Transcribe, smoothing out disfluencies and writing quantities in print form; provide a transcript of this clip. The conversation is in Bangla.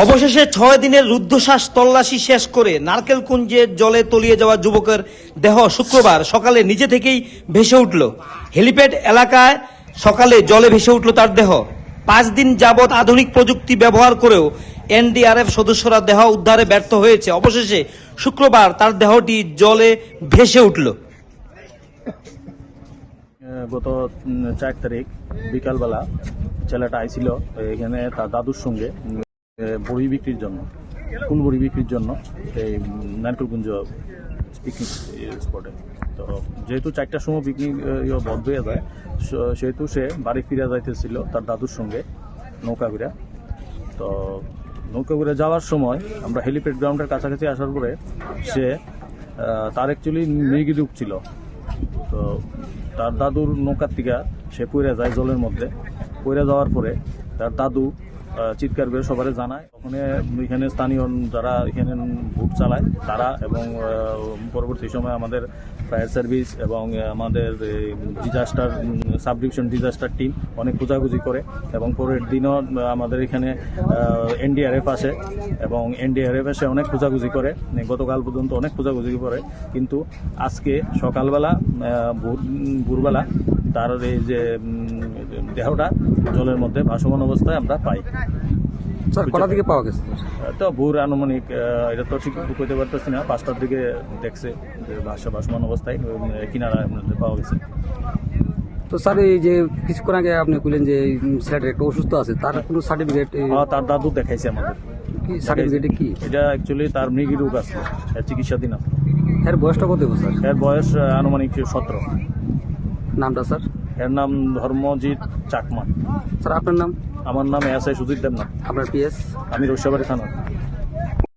অবশেষে 6 দিনের রুদ্ধশ্বাস তল্লাশি শেষ করে নারকেলকুঞ্জের জলে তলিয়ে যাওয়া যুবকের দেহ শুক্রবার সকালে নিজে থেকেই ভেসে উঠল। হেলিপ্যাড এলাকায় সকালে জলে ভেসে উঠল তার দেহ। 5 দিন যাবৎ আধুনিক প্রযুক্তি ব্যবহার করেও এনডিআরএফ সদস্যরা দেহ উদ্ধারে ব্যর্থ হয়েছে। অবশেষে শুক্রবার তার দেহটি জলে ভেসে উঠল। গত 4 তারিখ বিকালবেলা ছেলেটা আইছিল এখানে তার দাদুর সঙ্গে বড়ি বিক্রির জন্য, ফুল বড়ি বিক্রির জন্য এই নারকেলকুঞ্জ পিকনিক স্পটে। তো যেহেতু 4টার সময় পিকনিক বন্ধ হয়ে যায়, সেহেতু সে বাড়ি ফিরে যাইতেছিল তার দাদুর সঙ্গে নৌকা ঘুরে। তো নৌকা ঘুরে যাওয়ার সময় আমরা হেলিপ্যাড গ্রাউন্ডের কাছাকাছি আসার পরে সে তার অ্যাকচুয়ালি মৃগী রূপ ছিল। তো তার দাদুর নৌকার থেকে সে পড়ে যায় জলের মধ্যে। পড়ে যাওয়ার পরে তার দাদু চিৎকার করে সবাই জানায়। ওখানে এখানে স্থানীয় যারা এখানে বুট চালায় তারা এবং পরবর্তী সময় আমাদের ফায়ার সার্ভিস এবং আমাদের disaster sub division disaster team অনেক খোঁজাখুঁজি করে এবং পরের দিনও আমাদের এখানে এনডিআরএফ আসে এবং এনডিআরএফ এসে অনেক খোঁজাখুঁজি করে। গতকাল পর্যন্ত অনেক খোঁজাখুঁজি করে, কিন্তু আজকে সকালবেলা ভোরবেলা তার এই যে দেহটা জলের মধ্যে ভাসমান অবস্থায় আমরা পাই। কটা দিকে পাওয়া গেছে? তো ভোর আনুমানিক, এটা তো ঠিক কইতে পারতেছি না, 5টার দিকে দেখছে যে ভাসমান অবস্থায় কিনারা পাওয়া গেছে। তো স্যার, এই যে কিছুক্ষণ আগে আপনি বললেন যে ছেলেটা একটু অসুস্থ আছে, তার কোনো সার্টিফিকেট? তার দাদু দেখাইছে আমাদের। কি সার্টিফিকেটে কি? এটা অ্যাকচুয়ালি তার মৃগী রোগ আছে, চিকিৎসাধীন আছে। এর বয়সটা কত স্যার? এর বয়স আনুমানিক 17। নামটা স্যার? এর নাম ধর্মজিৎ চাকমা। স্যার আপনার নাম? আমার নাম এসআই সুজিত দেবনাথ। আপনার পিএস? আমি রসিয়াবাড়ি থানা।